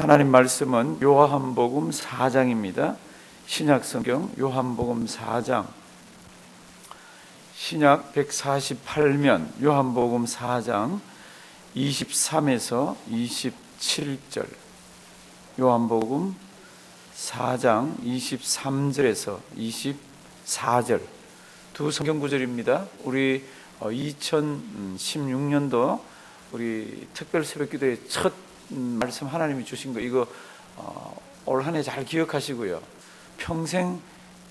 하나님 말씀은 요한복음 4장입니다. 신약성경 요한복음 4장, 신약 148면 요한복음 4장 23에서 27절, 요한복음 4장 23절에서 24절 두 성경구절입니다. 우리 2016년도 우리 특별 새벽기도의 첫 말씀 하나님이 주신 거, 이거 올 한 해 잘 기억하시고요, 평생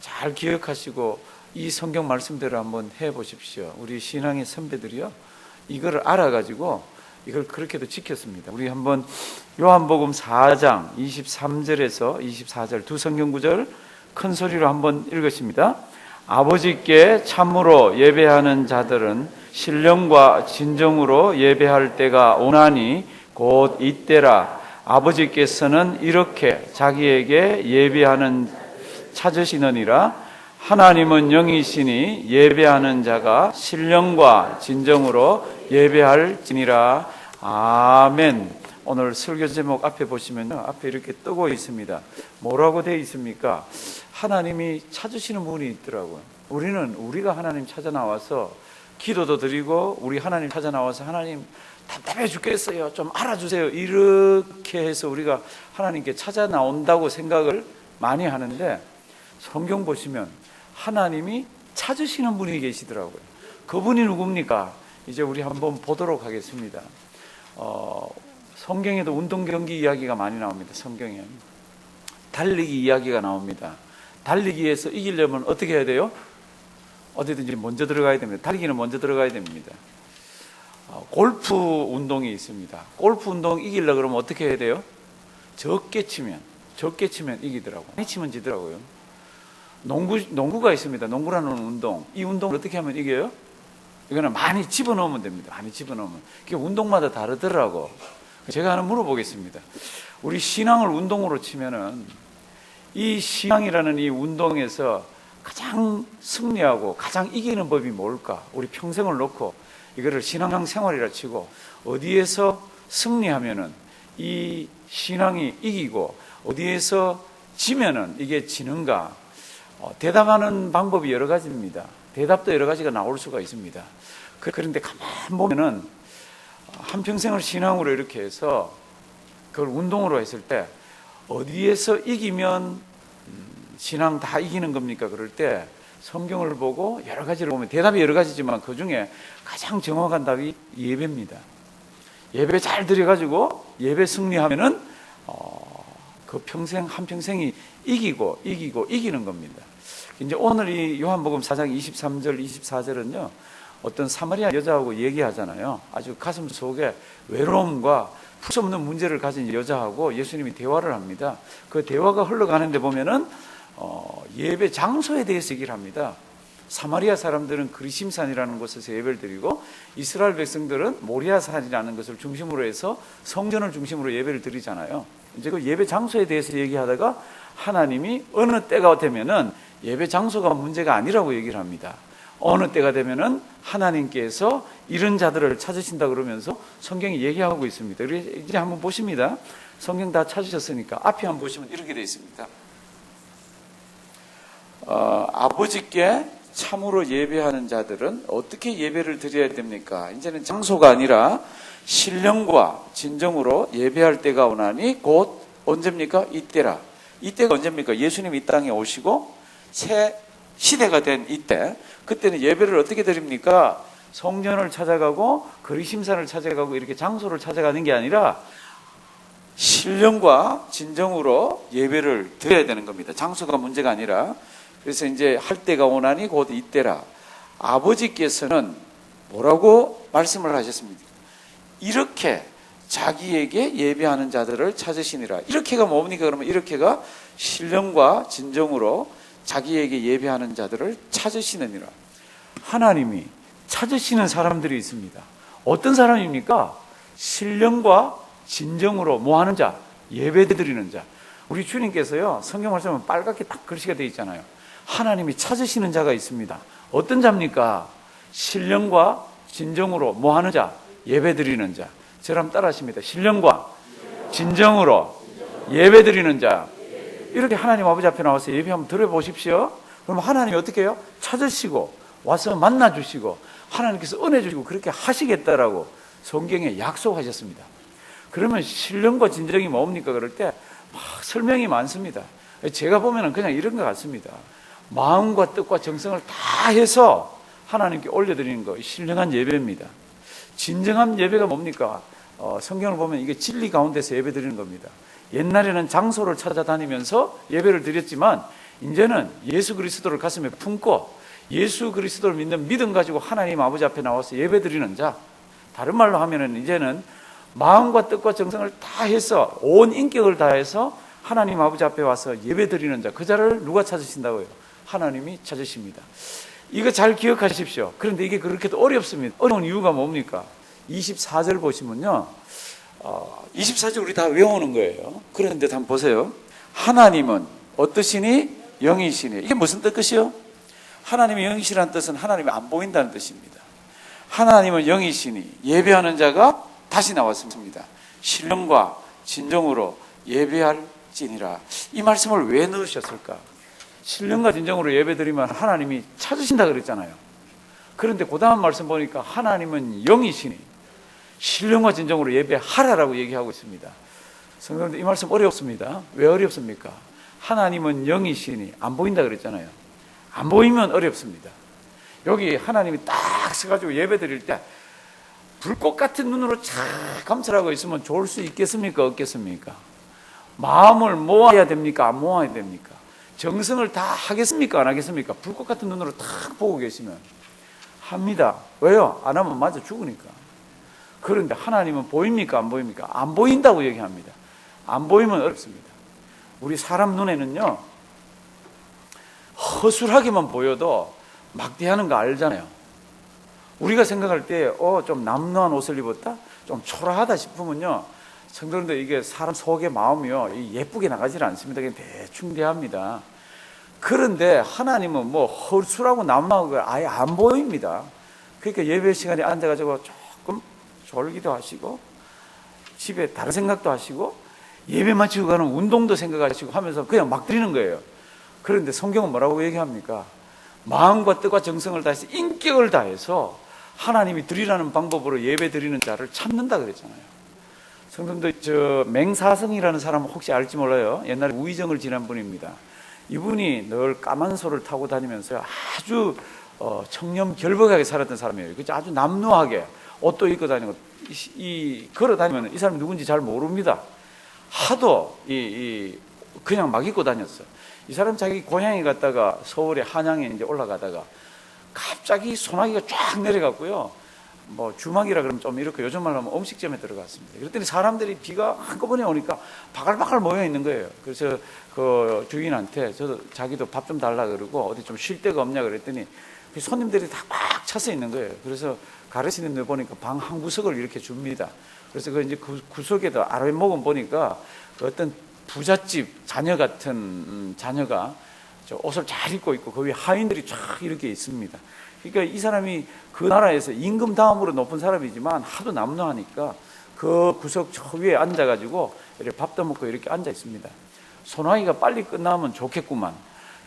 잘 기억하시고 이 성경 말씀대로 한번 해보십시오. 우리 신앙의 선배들이요, 이거를 알아가지고 이걸 그렇게도 지켰습니다. 우리 한번 요한복음 4장 23절에서 24절 두 성경구절 큰 소리로 한번 읽으십니다. 아버지께 참으로 예배하는 자들은 신령과 진정으로 예배할 때가 오나니 곧 이때라. 아버지께서는 이렇게 자기에게 예배하는 찾으시느니라. 하나님은 영이시니 예배하는 자가 신령과 진정으로 예배할지니라. 아멘. 오늘 설교 제목 앞에 보시면요, 앞에 이렇게 뜨고 있습니다. 뭐라고 되어 있습니까? 하나님이 찾으시는 분이 있더라고요. 우리가 하나님 찾아 나와서 기도도 드리고, 우리 하나님 찾아 나와서 하나님 답답해 죽겠어요, 좀 알아주세요, 이렇게 해서 우리가 하나님께 찾아 나온다고 생각을 많이 하는데, 성경 보시면 하나님이 찾으시는 분이 계시더라고요. 그분이 누굽니까? 이제 우리 한번 보도록 하겠습니다. 성경에도 운동 경기 이야기가 많이 나옵니다. 성경에 달리기 이야기가 나옵니다. 달리기에서 이기려면 어떻게 해야 돼요? 어디든지 먼저 들어가야 됩니다. 달리기는 먼저 들어가야 됩니다. 골프 운동이 있습니다. 골프 운동 이기려고 그러면 어떻게 해야 돼요? 적게 치면 이기더라고요. 많이 치면 지더라고요. 농구가 있습니다. 농구라는 운동. 이 운동을 어떻게 하면 이겨요? 이거는 많이 집어넣으면 됩니다. 많이 집어넣으면. 그게 운동마다 다르더라고. 제가 하나 물어보겠습니다. 우리 신앙을 운동으로 치면은 이 신앙이라는 이 운동에서 가장 승리하고 가장 이기는 법이 뭘까? 우리 평생을 놓고 이거를 신앙생활이라 치고 어디에서 승리하면은 이 신앙이 이기고 어디에서 지면은 이게 지는가? 대답하는 방법이 여러 가지입니다. 대답도 여러 가지가 나올 수가 있습니다. 그런데 가만 보면은 한평생을 신앙으로 이렇게 해서 그걸 운동으로 했을 때 어디에서 이기면 신앙 다 이기는 겁니까? 그럴 때 성경을 보고 여러 가지를 보면 대답이 여러 가지지만 그 중에 가장 정확한 답이 예배입니다. 예배 잘 드려가지고 예배 승리하면은 그 한평생이 이기는 겁니다. 이제 오늘 이 요한복음 4장 23절, 24절은요, 어떤 사마리아 여자하고 얘기하잖아요. 아주 가슴 속에 외로움과 풀 수 없는 문제를 가진 여자하고 예수님이 대화를 합니다. 그 대화가 흘러가는데 보면은 예배 장소에 대해서 얘기를 합니다. 사마리아 사람들은 그리심산이라는 곳에서 예배를 드리고 이스라엘 백성들은 모리아산이라는 것을 중심으로 해서 성전을 중심으로 예배를 드리잖아요. 이제 그 예배 장소에 대해서 얘기하다가 하나님이 어느 때가 되면은 예배 장소가 문제가 아니라고 얘기를 합니다. 어느 때가 되면은 하나님께서 이런 자들을 찾으신다 그러면서 성경이 얘기하고 있습니다. 이제 한번 보십니다. 성경 다 찾으셨으니까 앞에 한번 보시면 이렇게 되어 있습니다. 아버지께 참으로 예배하는 자들은 어떻게 예배를 드려야 됩니까? 이제는 장소가 아니라 신령과 진정으로 예배할 때가 오나니 곧 언제입니까? 이때라. 이때가 언제입니까? 예수님이 이 땅에 오시고 새 시대가 된 이때, 그때는 예배를 어떻게 드립니까? 성전을 찾아가고 그리심산을 찾아가고 이렇게 장소를 찾아가는 게 아니라 신령과 진정으로 예배를 드려야 되는 겁니다. 장소가 문제가 아니라. 그래서 이제 할 때가 오나니 곧 이때라. 아버지께서는 뭐라고 말씀을 하셨습니까? 이렇게 자기에게 예배하는 자들을 찾으시니라. 이렇게가 뭡니까? 그러면 이렇게가 신령과 진정으로 자기에게 예배하는 자들을 찾으시느니라. 하나님이 찾으시는 사람들이 있습니다. 어떤 사람입니까? 신령과 진정으로 뭐 하는 자? 예배 드리는 자. 우리 주님께서요, 성경 말씀은 빨갛게 딱 글씨가 되어 있잖아요. 하나님이 찾으시는 자가 있습니다. 어떤 자입니까? 신령과 진정으로 뭐 하는 자? 예배 드리는 자. 저를 한번 따라 하십니다. 신령과 진정으로 예배 드리는 자. 이렇게 하나님 아버지 앞에 나와서 예배 한번 들어보십시오. 그럼 하나님이 어떻게 해요? 찾으시고 와서 만나주시고 하나님께서 은혜 주시고 그렇게 하시겠다라고 성경에 약속하셨습니다. 그러면 신령과 진정이 뭡니까? 그럴 때 막 설명이 많습니다. 제가 보면은 그냥 이런 것 같습니다. 마음과 뜻과 정성을 다 해서 하나님께 올려드리는 거 신령한 예배입니다. 진정한 예배가 뭡니까? 성경을 보면 이게 진리 가운데서 예배 드리는 겁니다. 옛날에는 장소를 찾아다니면서 예배를 드렸지만 이제는 예수 그리스도를 가슴에 품고 예수 그리스도를 믿는 믿음 가지고 하나님 아버지 앞에 나와서 예배 드리는 자. 다른 말로 하면은 이제는 마음과 뜻과 정성을 다 해서 온 인격을 다해서 하나님 아버지 앞에 와서 예배 드리는 자. 그 자를 누가 찾으신다고요? 하나님이 찾으십니다. 이거 잘 기억하십시오. 그런데 이게 그렇게도 어렵습니다. 어려운 이유가 뭡니까? 24절 보시면요. 24절 우리 다 외우는 거예요. 그런데 한번 보세요. 하나님은 어떠시니? 영이시니. 이게 무슨 뜻이요? 하나님이 영이시라는 뜻은 하나님이 안 보인다는 뜻입니다. 하나님은 영이시니 예배하는 자가 다시 나왔습니다. 신령과 진정으로 예배할지니라. 이 말씀을 왜 넣으셨을까? 신령과 진정으로 예배드리면 하나님이 찾으신다 그랬잖아요. 그런데 그 다음 말씀 보니까 하나님은 영이시니 신령과 진정으로 예배하라라고 얘기하고 있습니다. 성도님들 이 말씀 어렵습니다. 왜 어렵습니까? 하나님은 영이시니 안 보인다 그랬잖아요. 안 보이면 어렵습니다. 여기 하나님이 딱 서가지고 예배 드릴 때 불꽃 같은 눈으로 쫙 감찰하고 있으면 좋을 수 있겠습니까? 없겠습니까? 마음을 모아야 됩니까? 안 모아야 됩니까? 정성을 다 하겠습니까? 안 하겠습니까? 불꽃 같은 눈으로 딱 보고 계시면 합니다. 왜요? 안 하면 맞아 죽으니까. 그런데 하나님은 보입니까? 안 보입니까? 안 보인다고 얘기합니다. 안 보이면 어렵습니다. 우리 사람 눈에는요, 허술하게만 보여도 막대하는 거 알잖아요. 우리가 생각할 때, 좀 남루한 옷을 입었다? 좀 초라하다 싶으면요, 성도님들 이게 사람 속의 마음이요, 예쁘게 나가질 않습니다. 그냥 대충 대합니다. 그런데 하나님은 뭐 허술하고 남루하고 아예 안 보입니다. 그러니까 예배 시간에 앉아가지고 조금 졸기도 하시고, 집에 다른 생각도 하시고, 예배 마치고 가는 운동도 생각하시고 하면서 그냥 막 드리는 거예요. 그런데 성경은 뭐라고 얘기합니까? 마음과 뜻과 정성을 다해서 인격을 다해서 하나님이 드리라는 방법으로 예배 드리는 자를 찾는다 그랬잖아요. 성도님들, 맹사성이라는 사람 혹시 알지 몰라요. 옛날에 우의정을 지낸 분입니다. 이분이 늘 까만 소를 타고 다니면서 아주 청렴결백하게 살았던 사람이에요. 그죠? 아주 남루하게 옷도 입고 다니고 걸어 다니면 이 사람이 누군지 잘 모릅니다. 하도 그냥 막 입고 다녔어. 이 사람 자기 고향에 갔다가 서울에 한양에 이제 올라가다가 갑자기 소나기가 쫙 내려갔고요. 뭐 주막이라 그러면 좀 이렇게 요즘 말로 하면 음식점에 들어갔습니다. 그랬더니 사람들이 비가 한꺼번에 오니까 바글바글 모여 있는 거예요. 그래서 그 주인한테 자기도 밥 좀 달라 그러고 어디 좀 쉴 데가 없냐 그랬더니 손님들이 다 꽉 차서 있는 거예요. 그래서 가르치는 데 보니까 방 한 구석을 이렇게 줍니다. 그래서 그 이제 그 구석에도 아랫목은 보니까 어떤 부잣집 자녀 같은 자녀가 옷을 잘 입고 있고 그 위에 하인들이 쫙 이렇게 있습니다. 그러니까 이 사람이 그 나라에서 임금 다음으로 높은 사람이지만 하도 남루하니까 그 구석 저 위에 앉아가지고 이렇게 밥도 먹고 이렇게 앉아 있습니다. 소나기가 빨리 끝나면 좋겠구만.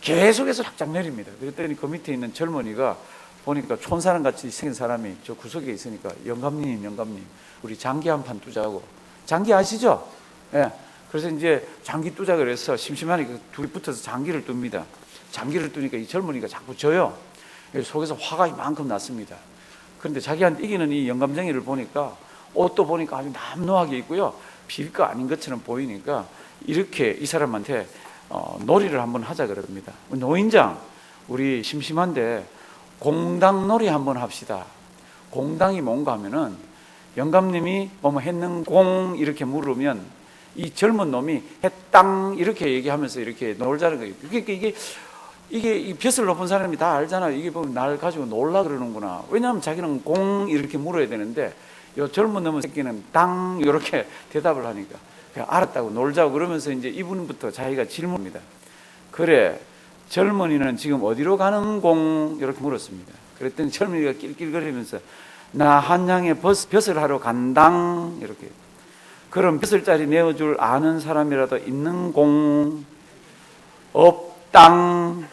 계속해서 쫙쫙 내립니다. 그랬더니 그 밑에 있는 젊은이가 보니까 촌사람 같이 생긴 사람이 저 구석에 있으니까 영감님 우리 장기 한 판 두자고. 장기 아시죠? 예. 그래서 이제 장기 두자 그래서 심심하니까 둘이 붙어서 장기를 둡니다. 장기를 두니까 이 젊은이가 자꾸 져요. 속에서 화가 이만큼 났습니다. 그런데 자기한테 이기는 이 영감쟁이를 보니까 옷도 보니까 아주 남루하게 있고요. 빌거 아닌 것처럼 보이니까 이렇게 이 사람한테 놀이를 한번 하자 그럽니다. 노인장, 우리 심심한데 공당놀이 한번 합시다. 공당이 뭔가 하면은 영감님이 뭐뭐 했는 공 이렇게 물으면 이 젊은 놈이 했땅 이렇게 얘기하면서 이렇게 놀자는 거예요. 이게 이 벼슬 높은 사람이 다 알잖아요. 이게 보면 날 가지고 놀라 그러는구나. 왜냐하면 자기는 공 이렇게 물어야 되는데 요 젊은 놈의 새끼는 땅 이렇게 대답을 하니까 그냥 알았다고 놀자고 그러면서 이제 이분부터 자기가 질문합니다. 그래, 젊은이는 지금 어디로 가는 공? 이렇게 물었습니다. 그랬더니 젊은이가 낄낄거리면서 나 한양에 벼슬 하러 간당 이렇게. 그럼 벼슬자리 내어줄 아는 사람이라도 있는 공 없당.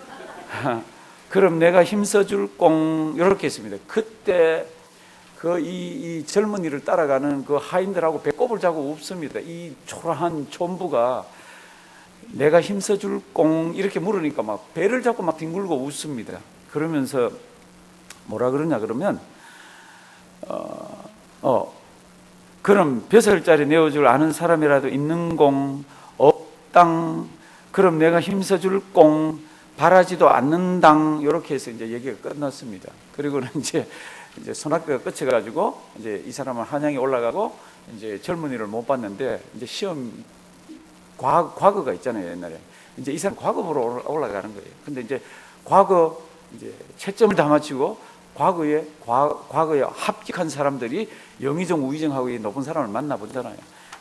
그럼 내가 힘써줄 공. 이렇게 했습니다. 그때 이 젊은이를 따라가는 그 하인들하고 배꼽을 자고 웃습니다. 이 초라한 촌부가 내가 힘써줄 공 이렇게 물으니까 막 배를 잡고 막 뒹굴고 웃습니다. 그러면서 뭐라 그러냐 그러면 그럼 벼슬자리 내어줄 아는 사람이라도 있는 공 없당. 그럼 내가 힘써줄 공 바라지도 않는당. 이렇게 해서 이제 얘기가 끝났습니다. 그리고는 이제 손학교가 끝쳐가지고 이제 이 사람은 한양에 올라가고 이제 젊은이를 못 봤는데 이제 시험 과거가 있잖아요. 옛날에 이제 이 사람 과거로 올라가는 거예요. 근데 이제 과거 이제 채점을 다 마치고 과거에 합격한 사람들이 영의정, 우의정하고 높은 사람을 만나보잖아요.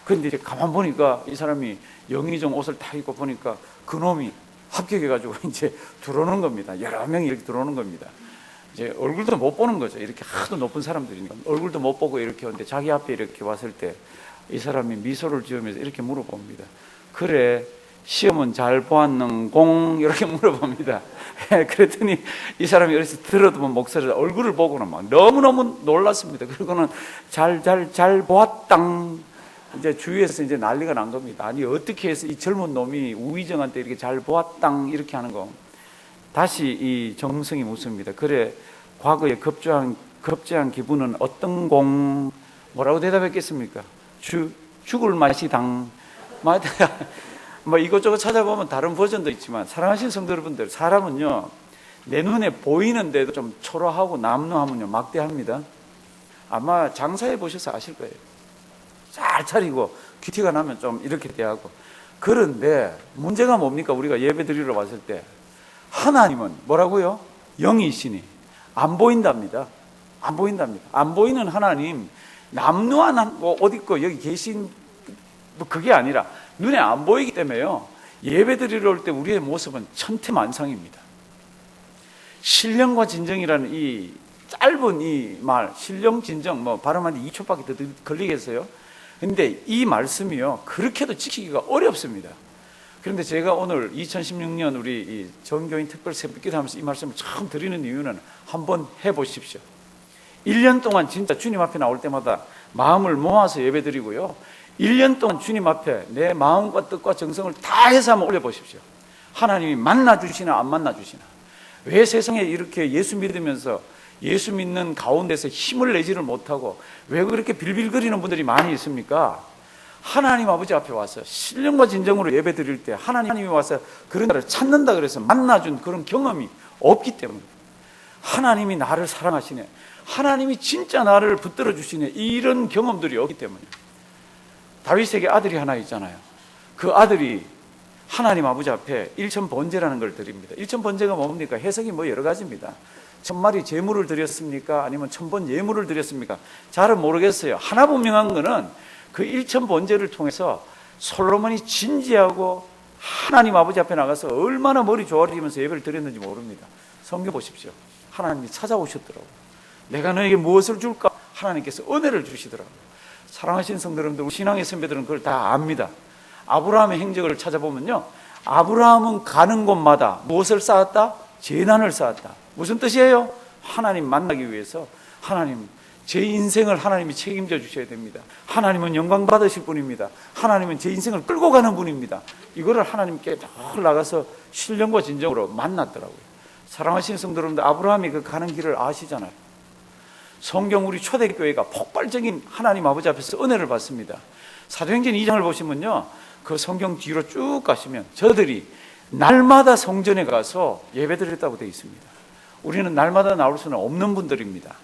근데 이제 가만 보니까 이 사람이 영의정 옷을 다 입고 보니까 그놈이 합격해가지고 이제 들어오는 겁니다. 여러 명이 이렇게 들어오는 겁니다. 이제 얼굴도 못 보는 거죠. 이렇게 하도 높은 사람들이니까 얼굴도 못 보고 이렇게 오는데 자기 앞에 이렇게 왔을 때 이 사람이 미소를 지으면서 이렇게 물어봅니다. 그래, 시험은 잘 보았는 공? 이렇게 물어봅니다. 그랬더니 이 사람이 어디서 들어도 목소리를 얼굴을 보고는 막 너무너무 놀랐습니다. 그리고는 잘 보았당. 이제 주위에서 이제 난리가 난 겁니다. 아니, 어떻게 해서 이 젊은 놈이 우의정한테 이렇게 잘 보았당 이렇게 하는 거. 다시 이 정성이 묻습니다. 그래, 과거에 급제한 기분은 어떤 공? 뭐라고 대답했겠습니까? 죽을 맛이 당. 뭐 이것저것 찾아보면 다른 버전도 있지만, 사랑하시는 성도 여러분들, 사람은요 내 눈에 보이는데도 좀 초라하고 남루하면요 막대합니다. 아마 장사해 보셔서 아실 거예요. 잘 차리고 큐티가 나면 좀 이렇게 대하고. 그런데 문제가 뭡니까? 우리가 예배 드리러 왔을 때 하나님은 뭐라고요? 영이시니 안 보인답니다. 안 보인답니다. 안 보이는 하나님, 남루한 옷 입고 여기 계신 그게 아니라 눈에 안 보이기 때문에요, 예배 드리러 올 때 우리의 모습은 천태만상입니다. 신령과 진정이라는 이 짧은 이 말, 신령 진정, 뭐 발음하는데 2초밖에 더 걸리겠어요? 근데 이 말씀이요 그렇게도 지키기가 어렵습니다. 그런데 제가 오늘 2016년 우리 이 전교인 특별 새벽기도 하면서 이 말씀을 처음 드리는 이유는 한번 해보십시오. 1년 동안 진짜 주님 앞에 나올 때마다 마음을 모아서 예배 드리고요, 1년 동안 주님 앞에 내 마음과 뜻과 정성을 다해서 한번 올려보십시오. 하나님이 만나주시나 안 만나주시나. 왜 세상에 이렇게 예수 믿으면서 예수 믿는 가운데서 힘을 내지를 못하고 왜 그렇게 빌빌거리는 분들이 많이 있습니까? 하나님 아버지 앞에 와서 신령과 진정으로 예배 드릴 때 하나님이 와서 그런 나를 찾는다 그래서 만나준 그런 경험이 없기 때문에, 하나님이 나를 사랑하시네, 하나님이 진짜 나를 붙들어 주시네, 이런 경험들이 없기 때문에. 다윗에게 아들이 하나 있잖아요. 그 아들이 하나님 아버지 앞에 일천번제라는 걸 드립니다. 일천번제가 뭡니까? 해석이 뭐 여러 가지입니다. 1000마리 제물을 드렸습니까? 아니면 1000번 예물을 드렸습니까? 잘은 모르겠어요. 하나 분명한 거는 그 일천번제를 통해서 솔로몬이 진지하고 하나님 아버지 앞에 나가서 얼마나 머리 조아리면서 예배를 드렸는지 모릅니다. 성경 보십시오. 하나님이 찾아오셨더라고요. 내가 너에게 무엇을 줄까? 하나님께서 은혜를 주시더라고요. 사랑하시는 성도 여러분들, 신앙의 선배들은 그걸 다 압니다. 아브라함의 행적을 찾아보면요, 아브라함은 가는 곳마다 무엇을 쌓았다? 재난을 쌓았다. 무슨 뜻이에요? 하나님 만나기 위해서 하나님, 제 인생을 하나님이 책임져 주셔야 됩니다. 하나님은 영광 받으실 분입니다. 하나님은 제 인생을 끌고 가는 분입니다. 이거를 하나님께 늘 나가서 신령과 진정으로 만났더라고요. 사랑하시는 성도 여러분들, 아브라함이 그 가는 길을 아시잖아요. 성경 우리 초대교회가 폭발적인 하나님 아버지 앞에서 은혜를 받습니다. 사도행전 2장을 보시면요, 그 성경 뒤로 쭉 가시면 저들이 날마다 성전에 가서 예배드렸다고 되어 있습니다. 우리는 날마다 나올 수는 없는 분들입니다.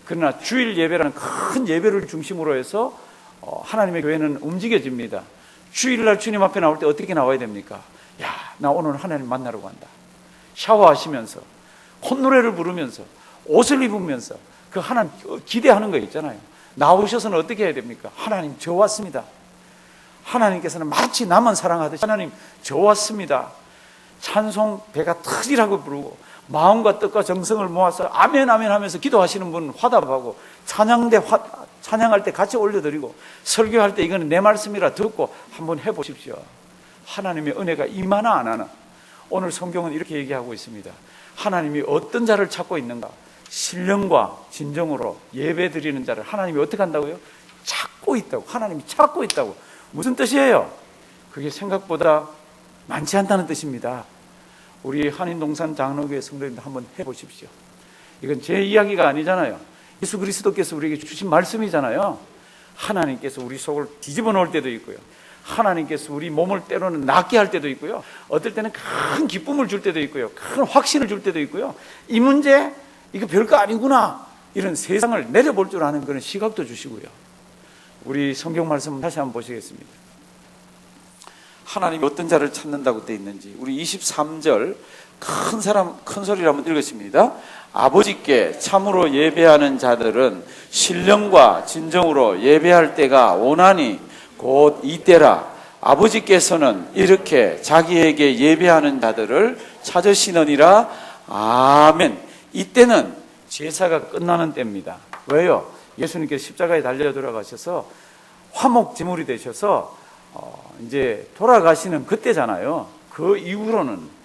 그러나 주일 예배라는 큰 예배를 중심으로 해서 하나님의 교회는 움직여집니다. 주일날 주님 앞에 나올 때 어떻게 나와야 됩니까? 야, 나 오늘 하나님 만나러 간다. 샤워하시면서 콧노래를 부르면서 옷을 입으면서 그 하나님 기대하는 거 있잖아요. 나오셔서는 어떻게 해야 됩니까? 하나님 저 왔습니다. 하나님께서는 마치 나만 사랑하듯이 하나님 저 왔습니다. 찬송 배가 터지라고 부르고 마음과 뜻과 정성을 모아서 아멘 아멘 하면서 기도하시는 분 화답하고 찬양대 찬양할 때 같이 올려드리고 설교할 때 이거는 내 말씀이라 듣고 한번 해보십시오. 하나님의 은혜가 임하나 안 하나. 오늘 성경은 이렇게 얘기하고 있습니다. 하나님이 어떤 자를 찾고 있는가? 신령과 진정으로 예배 드리는 자를 하나님이 어떻게 한다고요? 찾고 있다고. 하나님이 찾고 있다고. 무슨 뜻이에요? 그게 생각보다 많지 않다는 뜻입니다. 우리 한인동산 장로교회 성도님들 한번 해보십시오. 이건 제 이야기가 아니잖아요. 예수 그리스도께서 우리에게 주신 말씀이잖아요. 하나님께서 우리 속을 뒤집어 놓을 때도 있고요. 하나님께서 우리 몸을 때로는 낫게 할 때도 있고요. 어떨 때는 큰 기쁨을 줄 때도 있고요. 큰 확신을 줄 때도 있고요. 이 문제, 이거 별거 아니구나. 이런 세상을 내려볼 줄 아는 그런 시각도 주시고요. 우리 성경 말씀 다시 한번 보시겠습니다. 하나님이 어떤 자를 찾는다고 되어 있는지 우리 23절 큰 소리로 한번 읽었습니다. 아버지께 참으로 예배하는 자들은 신령과 진정으로 예배할 때가 오나니 곧 이때라. 아버지께서는 이렇게 자기에게 예배하는 자들을 찾으시느니라. 아멘. 이때는 제사가 끝나는 때입니다. 왜요? 예수님께서 십자가에 달려 돌아가셔서 화목제물이 되셔서 이제 돌아가시는 그때잖아요. 그 이후로는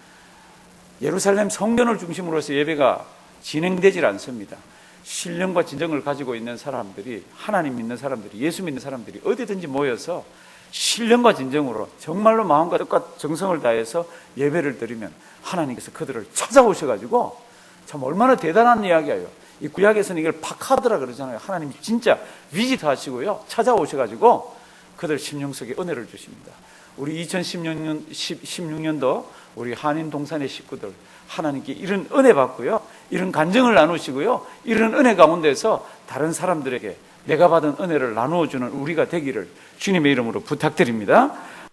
예루살렘 성전을 중심으로 해서 예배가 진행되질 않습니다. 신령과 진정을 가지고 있는 사람들이, 하나님 믿는 사람들이, 예수 믿는 사람들이 어디든지 모여서 신령과 진정으로 정말로 마음과 뜻과 정성을 다해서 예배를 드리면 하나님께서 그들을 찾아오셔가지고, 참 얼마나 대단한 이야기예요. 이 구약에서는 이걸 파카드라 그러잖아요. 하나님이 진짜 비지트 하시고요, 찾아오셔가지고 그들 심령 속에 은혜를 주십니다. 우리 2016년도 우리 한인 동산의 식구들 하나님께 이런 은혜 받고요, 이런 간증을 나누시고요, 이런 은혜 가운데서 다른 사람들에게 내가 받은 은혜를 나누어주는 우리가 되기를 주님의 이름으로 부탁드립니다.